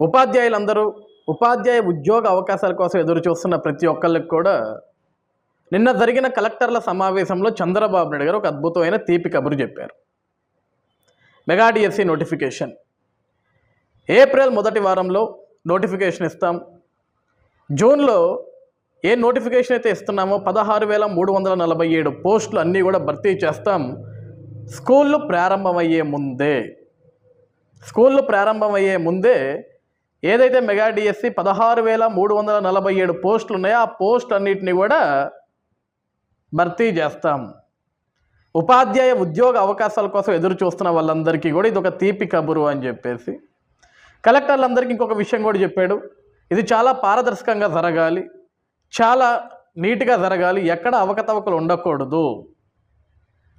ఉపాధ్యాయులందరూ ఉపాధ్యాయ ఉద్యోగ అవకాశాల కోసం ఎదురు చూస్తున్న ప్రతి ఒక్కళ్ళకి కూడా నిన్న జరిగిన కలెక్టర్ల సమావేశంలో చంద్రబాబు నాయుడు గారు ఒక అద్భుతమైన తీపి కబురు చెప్పారు. మెగా డిఎస్సి నోటిఫికేషన్ ఏప్రిల్ మొదటి వారంలో నోటిఫికేషన్ ఇస్తాం. జూన్లో ఏ నోటిఫికేషన్ అయితే ఇస్తున్నామో 16,347 పోస్టులు అన్నీ కూడా భర్తీ చేస్తాం. స్కూళ్ళు ప్రారంభమయ్యే ముందే ఏదైతే మెగా డిఎస్సి 16,347 పోస్టులు ఉన్నాయో ఆ పోస్టులు అన్నిటిని కూడా భర్తీ చేస్తాం. ఉపాధ్యాయ ఉద్యోగ అవకాశాల కోసం ఎదురు చూస్తున్న వాళ్ళందరికీ కూడా ఇది ఒక తీపి కబురు అని చెప్పేసి కలెక్టర్లందరికీ ఇంకొక విషయం కూడా చెప్పాడు. ఇది చాలా పారదర్శకంగా జరగాలి, చాలా నీట్గా జరగాలి, ఎక్కడ అవకతవకలు ఉండకూడదు.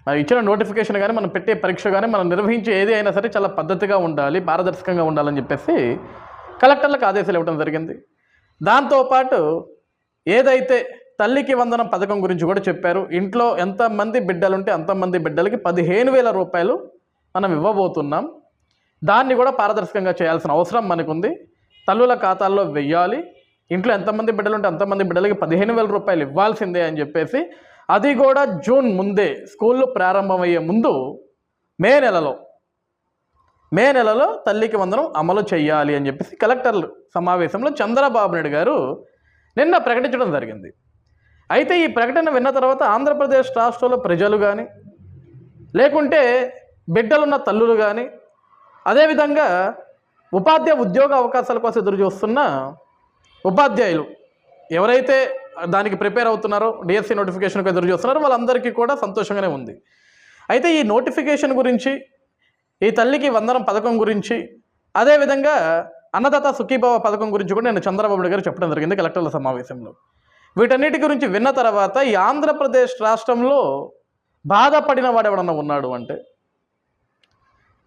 ఇచ్చిన నోటిఫికేషన్ కానీ మనం పెట్టే పరీక్ష కానీ మనం నిర్వహించే ఏది అయినా సరే చాలా పద్ధతిగా ఉండాలి, పారదర్శకంగా ఉండాలని చెప్పేసి కలెక్టర్లకు ఆదేశాలు ఇవ్వడం జరిగింది. దాంతోపాటు ఏదైతే తల్లికి వందనం పథకం గురించి కూడా చెప్పారు. ఇంట్లో ఎంతమంది బిడ్డలుంటే అంతమంది బిడ్డలకి 15,000 రూపాయలు మనం ఇవ్వబోతున్నాం. దాన్ని కూడా పారదర్శకంగా చేయాల్సిన అవసరం మనకుంది. తల్లుల ఖాతాల్లో వెయ్యాలి. ఇంట్లో ఎంతమంది బిడ్డలుంటే అంతమంది బిడ్డలకి 15,000 రూపాయలు ఇవ్వాల్సిందే అని చెప్పేసి అది కూడా జూన్ ముందే స్కూళ్ళు ప్రారంభమయ్యే ముందు మే నెలలో తల్లికి వందనం అమలు చేయాలి అని చెప్పేసి కలెక్టర్ల సమావేశంలో చంద్రబాబు నాయుడు గారు నిన్న ప్రకటించడం జరిగింది. అయితే ఈ ప్రకటన విన్న తర్వాత ఆంధ్రప్రదేశ్ రాష్ట్రంలో ప్రజలు కానీ లేకుంటే బిడ్డలున్న తల్లులు కానీ అదేవిధంగా ఉపాధ్యాయ ఉద్యోగ అవకాశాల కోసం ఎదురు చూస్తున్న ఉపాధ్యాయులు ఎవరైతే దానికి ప్రిపేర్ అవుతున్నారో, డిఎస్సి నోటిఫికేషన్కి ఎదురు చూస్తున్నారో వాళ్ళందరికీ కూడా సంతోషంగానే ఉంది. అయితే ఈ నోటిఫికేషన్ గురించి, ఈ తల్లికి వందనం పథకం గురించి, అదేవిధంగా అన్నదాత సుఖీభవ పథకం గురించి కూడా నేను చంద్రబాబు నాయుడు గారు చెప్పడం జరిగింది కలెక్టర్ల సమావేశంలో. వీటన్నిటి గురించి విన్న తర్వాత ఈ ఆంధ్రప్రదేశ్ రాష్ట్రంలో బాధపడిన వాడు ఎవడన్నా ఉన్నాడు అంటే,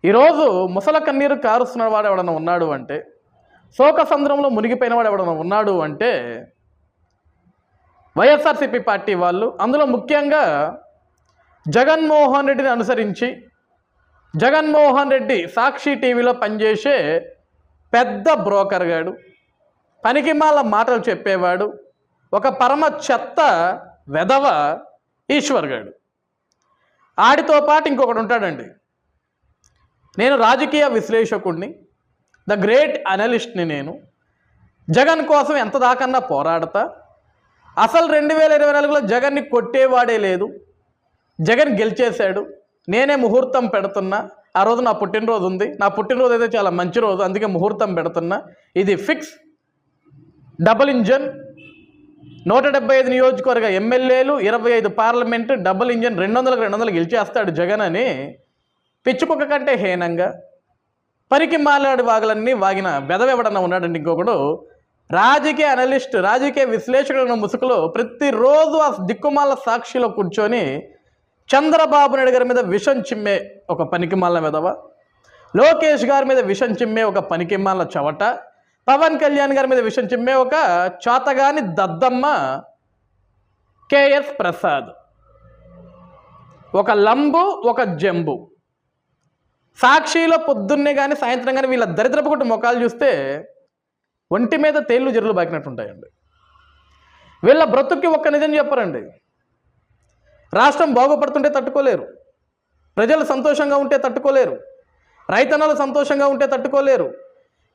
ఈరోజు ముసల కన్నీరు కారుస్తున్న వాడు ఎవడన్నా ఉన్నాడు అంటే, శోకసంద్రంలో మునిగిపోయిన వాడు ఎవడన్నా ఉన్నాడు అంటే వైఎస్ఆర్సీపీ పార్టీ వాళ్ళు. అందులో ముఖ్యంగా జగన్మోహన్ రెడ్డిని అనుసరించి జగన్మోహన్ రెడ్డి సాక్షి టీవీలో పనిచేసే పెద్ద బ్రోకర్ గాడు, పనికిమాల మాటలు చెప్పేవాడు, ఒక పరమ చెత్త వెధవ ఈశ్వర్ గాడు. ఆడితో పాటు ఇంకొకటి ఉంటాడండి. నేను రాజకీయ విశ్లేషకుడిని, ద గ్రేట్ అనలిస్ట్ని. నేను జగన్ కోసం ఎంత దాకన్నా పోరాడతా. అసలు 2024లో జగన్ని కొట్టేవాడే లేదు. జగన్ గెలిచేశాడు. నేనే ముహూర్తం పెడుతున్నా. ఆ రోజు నా పుట్టినరోజు ఉంది. నా పుట్టినరోజు అయితే చాలా మంచి రోజు, అందుకే ముహూర్తం పెడుతున్నా. ఇది ఫిక్స్. డబుల్ ఇంజన్, 175 నియోజకవర్గ ఎమ్మెల్యేలు, 25 పార్లమెంటు, డబుల్ ఇంజన్, 200కి 200 గెలిచేస్తాడు జగన్ అని పిచ్చుకుక్క కంటే హీనంగా పరికి మాలాడి వాగులన్నీ వాగిన బెదవెవడన్నా ఉన్నాడండి. ఇంకొకడు రాజకీయ అనలిస్ట్, రాజకీయ విశ్లేషకుల ముసుగులో ప్రతిరోజు ఆ దిక్కుమాల సాక్షిలో కూర్చొని చంద్రబాబు నాయుడు గారి మీద విషం చిమ్మే ఒక పనికిమాల వెధవ, లోకేష్ గారి మీద విషం చిమ్మే ఒక పనికిమాల చవట, పవన్ కళ్యాణ్ గారి మీద విషం చిమ్మే ఒక చాతగాని దద్దమ్మ కేఎస్ ప్రసాద్. ఒక లంబు, ఒక జంబు. సాక్షిలో పొద్దున్నే కానీ సాయంత్రం కానీ వీళ్ళ దరిద్రపు కొట్టు ముఖాలు చూస్తే ఒంటి మీద తేళ్లు జరులు బాకినట్టు ఉంటాయండి. వీళ్ళ బ్రతుక్కి ఒక్క నిజం చెప్పరండి. రాష్ట్రం బాగుపడుతుంటే తట్టుకోలేరు, ప్రజలు సంతోషంగా ఉంటే తట్టుకోలేరు, రైతన్నలు సంతోషంగా ఉంటే తట్టుకోలేరు,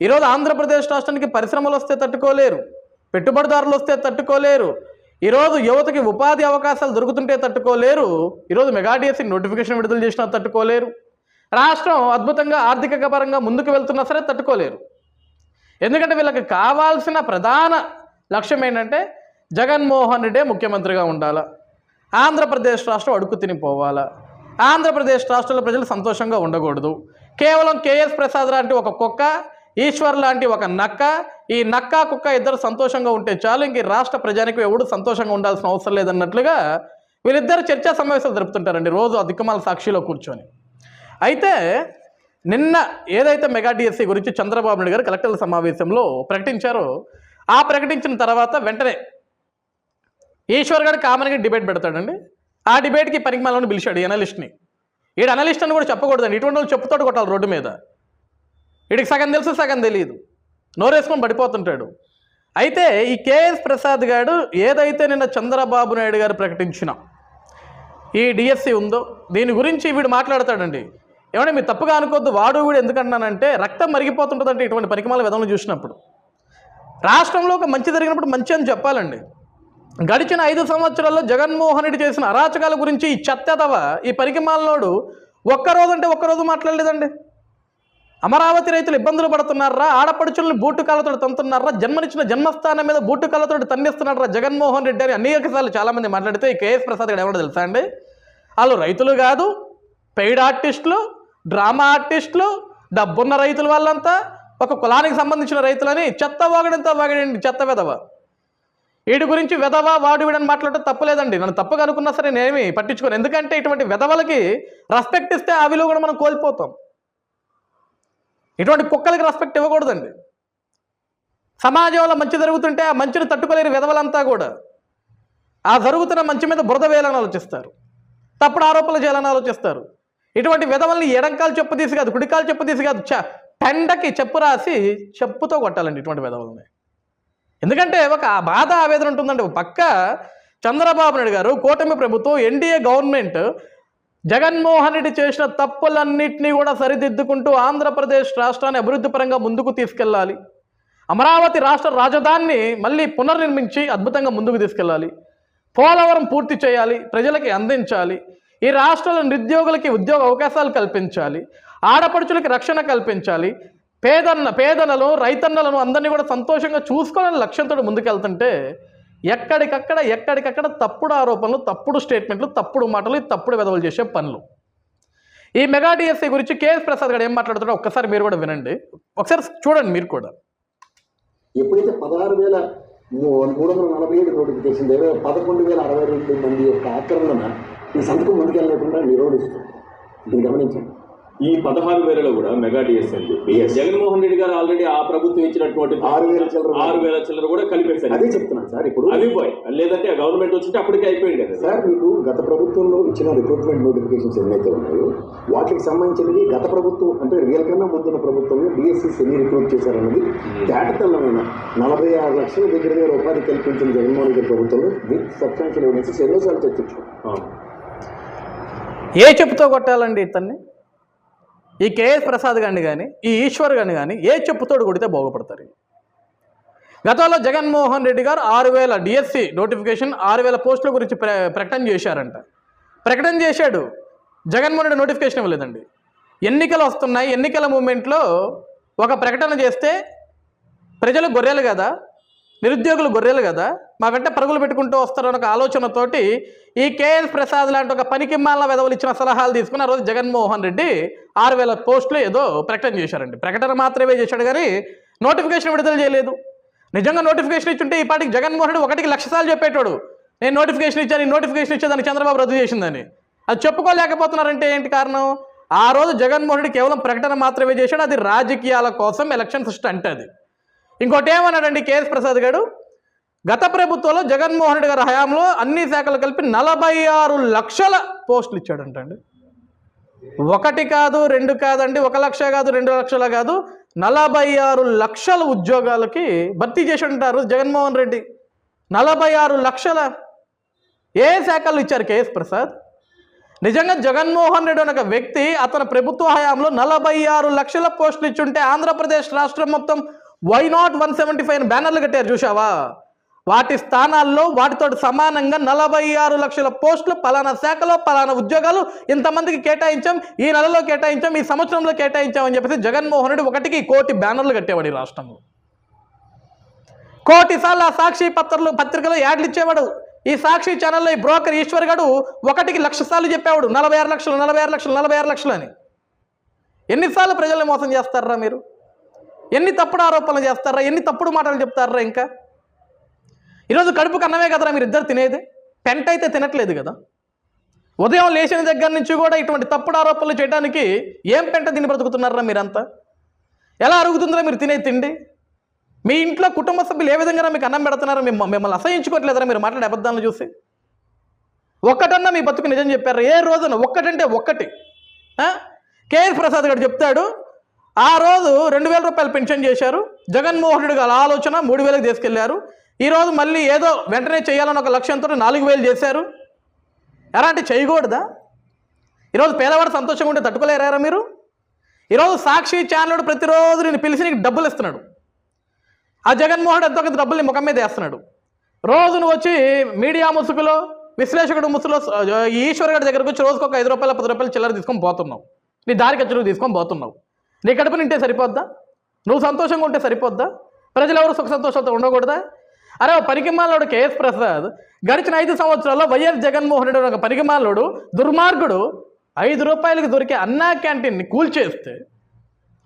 ఈరోజు ఆంధ్రప్రదేశ్ రాష్ట్రానికి పరిశ్రమలు వస్తే తట్టుకోలేరు, పెట్టుబడిదారులు వస్తే తట్టుకోలేరు, ఈరోజు యువతకి ఉపాధి అవకాశాలు దొరుకుతుంటే తట్టుకోలేరు, ఈరోజు మెగా డిఎస్సి నోటిఫికేషన్ విడుదల చేసినా తట్టుకోలేరు, రాష్ట్రం అద్భుతంగా ఆర్థిక పరంగా ముందుకు వెళ్తున్నా సరే తట్టుకోలేరు. ఎందుకంటే వీళ్ళకి కావాల్సిన ప్రధాన లక్ష్యం ఏంటంటే జగన్మోహన్ రెడ్డే ముఖ్యమంత్రిగా ఉండాలా, ఆంధ్రప్రదేశ్ రాష్ట్రం అడుగు తినిపోవాలా, ఆంధ్రప్రదేశ్ రాష్ట్రంలో ప్రజలు సంతోషంగా ఉండకూడదు. కేవలం కేఎస్ ప్రసాద్ లాంటి ఒక కుక్క, ఈశ్వర్ లాంటి ఒక నక్క, ఈ నక్క కుక్క ఇద్దరు సంతోషంగా ఉంటే చాలు, ఇంక రాష్ట్ర ప్రజానికి ఎవడు సంతోషంగా ఉండాల్సిన అవసరం లేదన్నట్లుగా వీళ్ళిద్దరు చర్చా సమావేశాలు జరుపుతుంటారండి రోజు ఆ దిక్కుమాల సాక్షిలో కూర్చొని. అయితే నిన్న ఏదైతే మెగా డిఎస్సి గురించి చంద్రబాబు నాయుడు గారు కలెక్టర్ల సమావేశంలో ప్రకటించారో, ఆ ప్రకటించిన తర్వాత వెంటనే ఈశ్వర్ గారు కామన్గా డిబేట్ పెడతాడండి. ఆ డిబేట్కి పనికిమాలను పిలిచాడు అనలిస్ట్ని. ఈడు అనలిస్ట్ అని కూడా చెప్పకూడదండి. ఇటువంటి వాళ్ళు చెప్పుతాడు కొట్టాలి రోడ్డు మీద. వీడికి సగం తెలుసు, సగం తెలియదు. నోరేసుకొని పడిపోతుంటాడు. అయితే ఈ కేఎస్ ప్రసాద్ గారు ఏదైతే నిన్న చంద్రబాబు నాయుడు గారు ప్రకటించిన ఈ డిఎస్సి ఉందో దీని గురించి వీడు మాట్లాడతాడండి. ఏమంటే మీరు తప్పుగా అనుకోవద్దు, వాడు వీడు ఎందుకంటున్నానంటే రక్తం మరిగిపోతుంటుందంటే ఇటువంటి పనికిమాల విధంలో చూసినప్పుడు. రాష్ట్రంలో ఒక మంచి జరిగినప్పుడు మంచి అని చెప్పాలండి. గడిచిన 5 సంవత్సరాల్లో జగన్మోహన్ రెడ్డి చేసిన అరాచకాల గురించి ఈ చెత్తదవ ఈ పనికిమాలనోడు ఒక్కరోజు అంటే ఒక్కరోజు మాట్లాడలేదండి. అమరావతి రైతులు ఇబ్బందులు పడుతున్నారా, ఆడపడుచుల్ని బూటుకాలతో తంతున్నారా, జన్మనిచ్చిన జన్మస్థానం మీద బూటుకాలతో తన్నిస్తున్నారా జగన్మోహన్ రెడ్డి అని అనేకసార్లు చాలామంది మాట్లాడితే ఈ కేఎస్ ప్రసాద్ గారు ఏమన్నా తెలుసా అండి, వాళ్ళు రైతులు కాదు, పెయిడ్ ఆర్టిస్టులు, డ్రామా ఆర్టిస్టులు, డబ్బున్న రైతులు, వాళ్ళంతా ఒక కులానికి సంబంధించిన రైతులని చెత్త వాగడంతో వాగడండి, చెత్త వెధవ. వీడి గురించి వెధవ వాడు వీడని మాట్లాడటం తప్పలేదండి. నన్ను తప్పుగా అనుకున్నా సరే నేనేమి పట్టించుకోను. ఎందుకంటే ఇటువంటి వెధవలకి రెస్పెక్ట్ ఇస్తే ఆ విలువ కూడా మనం కోల్పోతాం. ఇటువంటి కుక్కలకి రెస్పెక్ట్ ఇవ్వకూడదండి. సమాజంలో మంచి జరుగుతుంటే ఆ మంచిని తట్టుకోలేని వెధవలంతా కూడా ఆ జరుగుతున్న మంచి మీద బురద వేయాలని ఆలోచిస్తారు, తప్పుడు ఆరోపణలు చేయాలని ఆలోచిస్తారు. ఇటువంటి విధవల్ని ఎడంకాలు చెప్పు తీసి కాదు, కుడికాలు చెప్పు తీసి కాదు, పెండకి చెప్పు రాసి చెప్పుతో కొట్టాలండి ఇటువంటి విధవల్ని. ఎందుకంటే ఒక బాధ ఆవేదన ఉంటుందండి. ఒక పక్క చంద్రబాబు నాయుడు గారు, కూటమి ప్రభుత్వం, ఎన్డీఏ గవర్నమెంట్ జగన్మోహన్ రెడ్డి చేసిన తప్పులన్నింటినీ కూడా సరిదిద్దుకుంటూ ఆంధ్రప్రదేశ్ రాష్ట్రాన్ని అభివృద్ధి పరంగా ముందుకు తీసుకెళ్ళాలి, అమరావతి రాష్ట్ర రాజధానిని మళ్ళీ పునర్నిర్మించి అద్భుతంగా ముందుకు తీసుకెళ్ళాలి, పోలవరం పూర్తి చేయాలి, ప్రజలకి అందించాలి, ఈ రాష్ట్రంలో నిరుద్యోగులకి ఉద్యోగ అవకాశాలు కల్పించాలి, ఆడపడుచులకి రక్షణ కల్పించాలి, పేదలను రైతన్నలను అందరినీ కూడా సంతోషంగా చూసుకోవాలని లక్ష్యంతో ముందుకెళ్తుంటే ఎక్కడికక్కడ తప్పుడు ఆరోపణలు, తప్పుడు స్టేట్మెంట్లు, తప్పుడు మాటలు, తప్పుడు వెధవలు చేసే పనులు. ఈ మెగా డిఎస్సి గురించి కేఎస్ ప్రసాద్ గారు ఏం మాట్లాడుతారో ఒక్కసారి మీరు కూడా వినండి, ఒకసారి చూడండి మీరు కూడా. ఎప్పుడైతే 16,347 నోటిఫికేషన్ 11,062 మంది యొక్క ఆక్రమణ ఈ సంతకం ముందుకెళ్ళకుండా నిరోధిస్తుంది. దీన్ని గమనించండి. ఈ 16,000లో కూడా మెగా డిఎస్ అని చెప్పి జగన్మోహన్ రెడ్డి గారు ఆల్రెడీ ఆ ప్రభుత్వం ఇచ్చినటువంటి 6,000 చిల్లర కూడా కలిపేశారు. అదే చెప్తున్నాను సార్. ఇప్పుడు అది పోయి లేదంటే గవర్నమెంట్ వచ్చింటే అప్పటికే అయిపోయింది కదా సార్. మీకు గత ప్రభుత్వంలో ఇచ్చిన రిక్రూట్మెంట్ నోటిఫికేషన్స్ ఏవైతే ఉన్నాయో వాటికి సంబంధించినవి గత ప్రభుత్వం అంటే రియల్ కన్నా ముందున్న ప్రభుత్వంలో డిఎస్సి ఎన్ని రిక్రూట్ చేశారన్నది తేటతెల్లమైన 46 లక్షల దగ్గర ఉపాధి కల్పించిన జగన్మోహన్ రెడ్డి ప్రభుత్వంలో సబ్స్టాన్షియల్ ఎవిడెన్సెస్ ఎన్నోసార్లు చర్చించాం. ఏ చెప్పుతో కొట్టాలండి ఇతన్ని? ఈ కేఎస్ ప్రసాద్ గారిని కానీ ఈ ఈశ్వర్ గారిని కానీ ఏ చెప్పుతోడు కొడితే బాగుపడతారు? గతంలో జగన్మోహన్ రెడ్డి గారు 6,000 డిఎస్సి నోటిఫికేషన్ 6,000 పోస్టుల గురించి ప్రకటన చేశారంట. ప్రకటన చేశాడు, జగన్మోహన్ రెడ్డి నోటిఫికేషన్ ఇవ్వలేదండి. ఎన్నికలు వస్తున్నాయి, ఎన్నికల మూమెంట్లో ఒక ప్రకటన చేస్తే ప్రజలు గొర్రెలు కదా, నిరుద్యోగులు గొర్రెలు కదా, మా వెంట పరుగులు పెట్టుకుంటూ వస్తారని ఒక ఆలోచనతోటి ఈ కేఎస్ ప్రసాద్ లాంటి ఒక పనికిమాల వెధవలు ఇచ్చిన సలహాలు తీసుకుని ఆ రోజు జగన్మోహన్ రెడ్డి 6,000 పోస్టులు ఏదో ప్రకటన చేశారండి. ప్రకటన మాత్రమే చేశాడు కానీ నోటిఫికేషన్ విడుదల చేయలేదు. నిజంగా నోటిఫికేషన్ ఇచ్చుంటే ఈ పాటికి జగన్మోహన్ రెడ్డి 1కి 1,00,000 సార్లు చెప్పేటోడు, నేను నోటిఫికేషన్ ఇచ్చాను, ఈ నోటిఫికేషన్ ఇచ్చేదాన్ని చంద్రబాబు రద్దు చేసిందని. అది చెప్పుకోలేకపోతున్నారంటే ఏంటి కారణం? ఆ రోజు జగన్మోహన్ రెడ్డి కేవలం ప్రకటన మాత్రమే చేశాడు, అది రాజకీయాల కోసం ఎలక్షన్ స్టంట్. అది ఇంకోటి ఏమన్నాడండి కేఎస్ ప్రసాద్ గారు, గత ప్రభుత్వంలో జగన్మోహన్ రెడ్డి గారి హయాంలో అన్ని శాఖలు కలిపి 46 లక్షల పోస్టులు ఇచ్చాడంటండి. 1 కాదు 2 కాదండి, 1 లక్ష కాదు 2 లక్షల కాదు, 46 లక్షల ఉద్యోగాలకి భర్తీ చేసి ఉంటారు జగన్మోహన్ రెడ్డి. 46 లక్షల ఏ శాఖలు ఇచ్చారు కేఎస్ ప్రసాద్? నిజంగా జగన్మోహన్ రెడ్డి అనే ఒక వ్యక్తి అతని ప్రభుత్వ హయాంలో 46 లక్షల పోస్టులు ఇచ్చుంటే ఆంధ్రప్రదేశ్ రాష్ట్రం మొత్తం వై నాట్ 175 బ్యానర్లు కట్టారు చూసావా? వాటి స్థానాల్లో వాటితో సమానంగా 46 లక్షల పోస్టులు పలానా శాఖలో పలానా ఉద్యోగాలు ఇంతమందికి కేటాయించాం, ఈ నెలలో కేటాయించాం, ఈ సంవత్సరంలో కేటాయించామని చెప్పేసి జగన్మోహన్ రెడ్డి 1కి 1 కోటి బ్యానర్లు కట్టేవాడు. ఈ రాష్ట్రంలో 1 కోటి సార్లు ఆ సాక్షి పత్రికలో యాడ్లు ఇచ్చేవాడు. ఈ సాక్షి ఛానల్లో ఈ బ్రోకర్ ఈశ్వర్ గారు 1కి 1,00,000 సార్లు చెప్పేవాడు 46 లక్షలు 46 లక్షలు 46 లక్షలు అని. ఎన్నిసార్లు ప్రజల్ని మోసం చేస్తారా మీరు? ఎన్ని తప్పుడు ఆరోపణలు చేస్తారా? ఎన్ని తప్పుడు మాటలు చెప్తారా? ఇంకా ఈరోజు కడుపుకు అన్నమే కదరా మీరు ఇద్దరు తినేది, పెంట అయితే తినట్లేదు కదా. ఉదయం లేచిన దగ్గర నుంచి కూడా ఇటువంటి తప్పుడు ఆరోపణలు చేయడానికి ఏం పెంట తిని బ్రతుకుతున్నారా మీరంతా? ఎలా అరుగుతుందిరా మీరు తినే తిండి? మీ ఇంట్లో కుటుంబ సభ్యులు ఏ విధంగా మీకు అన్నం పెడుతున్నారో మిమ్మల్ని అసహించుకోవట్లేదరా మీరు మాట్లాడే అబద్ధాలను చూసి? ఒక్కటన్నా మీ బతుకు నిజం చెప్పారా ఏ రోజున? ఒక్కటంటే ఒక్కటి. కేఎస్ ప్రసాద్ గారు చెప్తాడు, ఆ రోజు 2,000 రూపాయలు పెన్షన్ చేశారు, జగన్మోహన్ రెడ్డి గారి ఆలోచన 3,000కి తీసుకెళ్లారు. ఈరోజు మళ్ళీ ఏదో వెంటనే చేయాలని ఒక లక్ష్యంతో 4,000 చేశారు. ఎలాంటి చేయకూడదా? ఈరోజు పేదవాడు సంతోషంగా ఉంటే తట్టుకోలేరారా మీరు? ఈరోజు సాక్షి ఛానల్ ప్రతిరోజు నేను పిలిచి నీకు డబ్బులు ఇస్తున్నాడు. ఆ జగన్మోహన్ రెడ్డి ఎంతో కొంత డబ్బులు నీ ముఖం మీద వేస్తున్నాడు. రోజు నువ్వు వచ్చి మీడియా ముసుగులో, విశ్లేషకుడు ముసుగులో ఈశ్వర్ గారి దగ్గరకు వచ్చి రోజుకు ఒక 5 రూపాయలు 10 రూపాయలు చిల్లర తీసుకొని పోతున్నావు. నీ దారి ఖర్చులు తీసుకొని పోతున్నావు. నీ కడుపు నింటే సరిపోద్దా? నువ్వు సంతోషంగా ఉంటే సరిపోద్దా? ప్రజలు ఎవరు సుఖ సంతోషాలతో ఉండకూడదా? అరే ఓ పనికిమాలోడు కేఎస్ ప్రసాద్ గడిచిన 5 సంవత్సరాల్లో వైఎస్ జగన్మోహన్ రెడ్డి ఒక పనికిమాలోడు దుర్మార్గుడు 5 రూపాయలకు దొరికే అన్నా క్యాంటీన్ని కూల్చేస్తే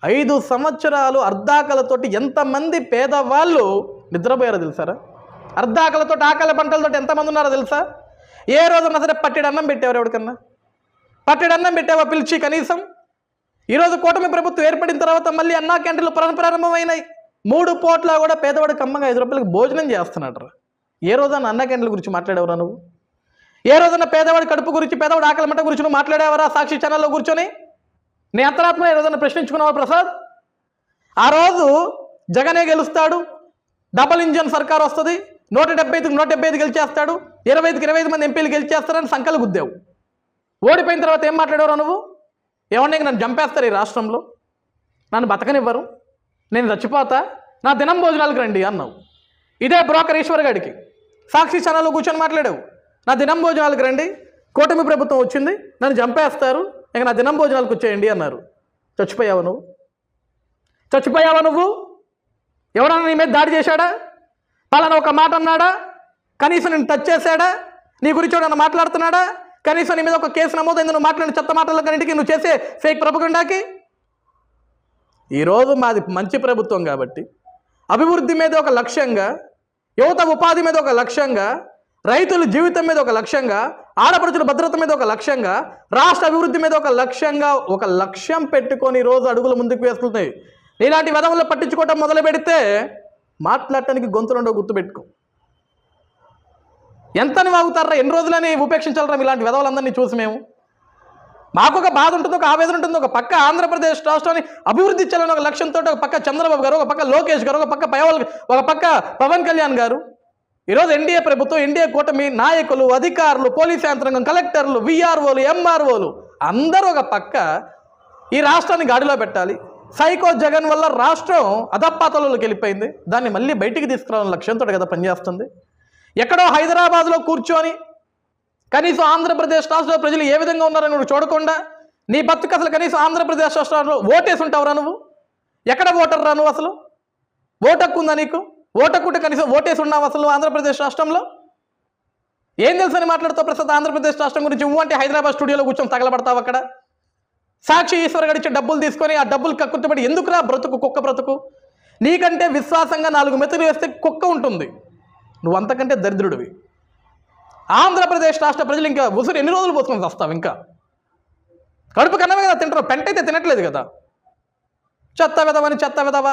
5 సంవత్సరాలు అర్ధాకలతోటి ఎంతమంది పేదవాళ్ళు నిద్రపోయారో తెలుసారా? అర్ధాకలతో ఆకలి పంటలతో ఎంతమంది ఉన్నారో తెలుసా? ఏ రోజున్నా సరే పట్టెడు అన్నం పెట్టేవారు ఎవరికన్నా? పట్టెడు అన్నం పెట్టావా పిలిచి కనీసం? ఈరోజు కూటమి ప్రభుత్వం ఏర్పడిన తర్వాత మళ్ళీ అన్నా క్యాంటీన్లు ప్రారంభమైనాయి. 3 పూట్ల కూడా పేదవాడు కమ్మగా 5 రూపాయలకు భోజనం చేస్తున్నాడు. ఏ రోజన్నా అన్నా క్యాంటీన్ల గురించి మాట్లాడేవరా నువ్వు? ఏ రోజన్నా పేదవాడి కడుపు గురించి, పేదవాడి ఆకలి మంట గురించి నువ్వు మాట్లాడేవరా సాక్షి ఛానల్లో కూర్చొని? నీ అంతరాత్మ ఏ రోజన్నా ప్రశ్నించుకున్నావా ప్రసాద్? ఆ రోజు జగనే గెలుస్తాడు, డబల్ ఇంజన్ సర్కార్ వస్తుంది, 175కి 175 గెలిచేస్తాడు, 25కి 25 మంది ఎంపీలు గెలిచేస్తారని సంకలు గుద్దావు. ఓడిపోయిన తర్వాత ఏం మాట్లాడేవరా నువ్వు? ఏమన్నా నన్ను చంపేస్తారు ఈ రాష్ట్రంలో, నన్ను బతకనివ్వరు, నేను చచ్చిపోతా, నా దినం భోజనాలకు రండి అన్నావు. ఇదే బ్రోకర్ ఈశ్వర్ గారికి సాక్షి ఛానల్లో కూర్చొని మాట్లాడావు. నా దినం భోజనాలకు రండి, కూటమి ప్రభుత్వం వచ్చింది, నన్ను చంపేస్తారు, ఇక నా దినం భోజనాలకు వచ్చేయండి అన్నారు. చచ్చిపోయావా నువ్వు? చచ్చిపోయావా నువ్వు? ఎవరన్నా నీ మీద దాడి చేశాడా? పలానా ఒక మాట అన్నాడా? కనీసం నేను టచ్ చేశాడా? నీ గురించి ఎవడన్నా మాట్లాడుతున్నాడా? కనీసం నీ మీద ఒక కేసు నమోదైంది నువ్వు మాట్లాడిన చెత్త మాటలన్నింటికి, నువ్వు చేసే ఫేక్ ప్రపగండాకి. ఈరోజు మాది మంచి ప్రభుత్వం కాబట్టి అభివృద్ధి మీద ఒక లక్ష్యంగా, యువత ఉపాధి మీద ఒక లక్ష్యంగా, రైతుల జీవితం మీద ఒక లక్ష్యంగా, ఆడపడుచుల భద్రత మీద ఒక లక్ష్యంగా, రాష్ట్ర అభివృద్ధి మీద ఒక లక్ష్యంగా, ఒక లక్ష్యం పెట్టుకొని ఈరోజు అడుగులు ముందుకు వేస్తున్నాయి. ఇలాంటి వెధవలు పట్టించుకోవటం మొదలు పెడితే మాట్లాడటానికి గొంతులుండో గుర్తుపెట్టుకో. ఎంతని వాగుతారా? ఎన్ని రోజులని ఉపేక్షించాలరా ఇలాంటి వెధవలందరినీ చూసి మేము? మాకు ఒక బాధ ఉంటుంది, ఒక ఆవేదన ఉంటుంది. ఒక పక్క ఆంధ్రప్రదేశ్ రాష్ట్రాన్ని అభివృద్ధి చేయాలని ఒక లక్ష్యంతో ఒక పక్క చంద్రబాబు గారు, ఒక పక్క లోకేష్ గారు, ఒక పక్క పవన్ కళ్యాణ్ గారు. ఈరోజు ఎన్డీఏ ప్రభుత్వం, ఎన్డీఏ కూటమి నాయకులు, అధికారులు, పోలీస్ యంత్రాంగం, కలెక్టర్లు, విఆర్ఓలు, ఎంఆర్ఓలు అందరూ ఒక పక్క ఈ రాష్ట్రాన్ని గాడిలో పెట్టాలి. సైకో జగన్ వల్ల రాష్ట్రం అధపాతాళంలోకి వెళ్ళిపోయింది. దాన్ని మళ్ళీ బయటికి తీసుకురావాలని లక్ష్యంతో కదా పనిచేస్తుంది. ఎక్కడో హైదరాబాద్లో కూర్చొని కనీసం ఆంధ్రప్రదేశ్ రాష్ట్రంలో ప్రజలు ఏ విధంగా ఉన్నారని నువ్వు చూడకుండా నీ బతుకు అసలు కనీసం ఆంధ్రప్రదేశ్ రాష్ట్రంలో ఓటేసి ఉంటావురా నువ్వు? ఎక్కడ ఓటర్ రా నువ్వు? అసలు ఓటక్కు ఉందా నీకు? ఓటక్కుంటే కనీసం ఓటేసి ఉన్నావు అసలు ఆంధ్రప్రదేశ్ రాష్ట్రంలో? ఏం తెలుసని మాట్లాడుతావు ప్రస్తుతం ఆంధ్రప్రదేశ్ రాష్ట్రం గురించి? అంటే హైదరాబాద్ స్టూడియోలో కూర్చొని తగలబడతావు అక్కడ. సాక్షి ఈశ్వర్ గడిచే డబ్బులు తీసుకొని ఆ డబ్బులు కక్కుర్తిపడి ఎందుకురా బ్రతుకు, కుక్క బ్రతుకు? నీకంటే విశ్వాసంగా 4 మెతులు వేస్తే కుక్క ఉంటుంది, నువ్వు అంతకంటే దరిద్రుడివి. ఆంధ్రప్రదేశ్ రాష్ట్ర ప్రజలు ఇంకా ఉసురు ఎన్ని రోజులు పోసుకొని వస్తావు? ఇంకా కడుపు కన్నమే కదా తింటారు, పెంటైతే తినట్లేదు కదా. చెత్త విధవని చెత్త విధవ,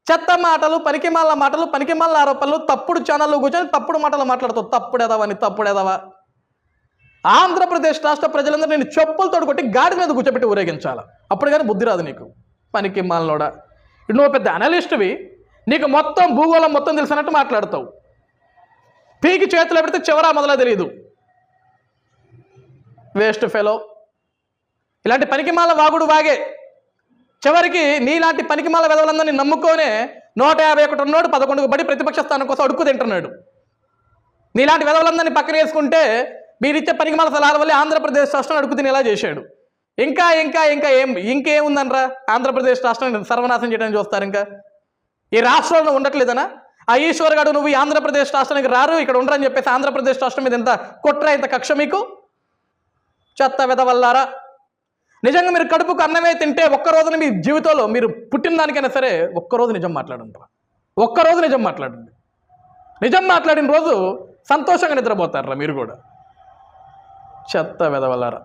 చెత్త మాటలు, పనికిమాల మాటలు, పనికిమాల ఆరోపణలు, తప్పుడు ఛానల్లో కూర్చొని తప్పుడు మాటలు మాట్లాడుతావు. తప్పుడెదవని తప్పుడెదవ. ఆంధ్రప్రదేశ్ రాష్ట్ర ప్రజలందరూ నేను చెప్పులతో కొట్టి గాడి మీద కూర్చోబెట్టి ఊరేగించాలి, అప్పుడు కానీ బుద్ధి రాదు నీకు. పనికిమాలనోడా, నువ్వు పెద్ద అనలిస్ట్వి, నీకు మొత్తం భూగోళం మొత్తం తెలిసినట్టు మాట్లాడతావు. పీకి చేతిలో పెడితే చివరా మొదలా తెలియదు. Waste fellow. ఇలాంటి పనికిమాల వాగుడు వాగే చివరికి నీలాంటి పనికిమాల వెధవలందరినీ నమ్ముకోనే 151 ఉన్నోడు 11కు బడి ప్రతిపక్ష స్థానం కోసం అడుక్కు తింటున్నాడు. నీలాంటి వెధవలందరినీ పక్కన వేసుకుంటే మీరిచ్చే పనికిమాల సలహాల వల్లే ఆంధ్రప్రదేశ్ రాష్ట్రం అడుక్కు తినేలా చేశాడు. ఇంకేముందనరా? ఆంధ్రప్రదేశ్ రాష్ట్రాన్ని సర్వనాశనం చేయడానికి చూస్తారు. ఇంకా ఈ రాష్ట్రంలో ఉండట్లేదనా? ఆ ఈశ్వర్ గారు నువ్వు ఈ ఆంధ్రప్రదేశ్ రాష్ట్రానికి రారు, ఇక్కడ ఉండరని చెప్పేసి ఆంధ్రప్రదేశ్ రాష్ట్రం మీద ఎంత కుట్ర, ఎంత కక్ష మీకు? చెత్త వెధవల్లారా. నిజంగా మీరు కడుపుకు అన్నమే తింటే ఒక్కరోజున మీ జీవితంలో మీరు పుట్టిన దానికైనా సరే ఒక్కరోజు నిజం మాట్లాడండి. ఒక్కరోజు నిజం మాట్లాడండి. నిజం మాట్లాడిన రోజు సంతోషంగా నిద్రపోతారా మీరు కూడా? చెత్త వెధవల్లారా.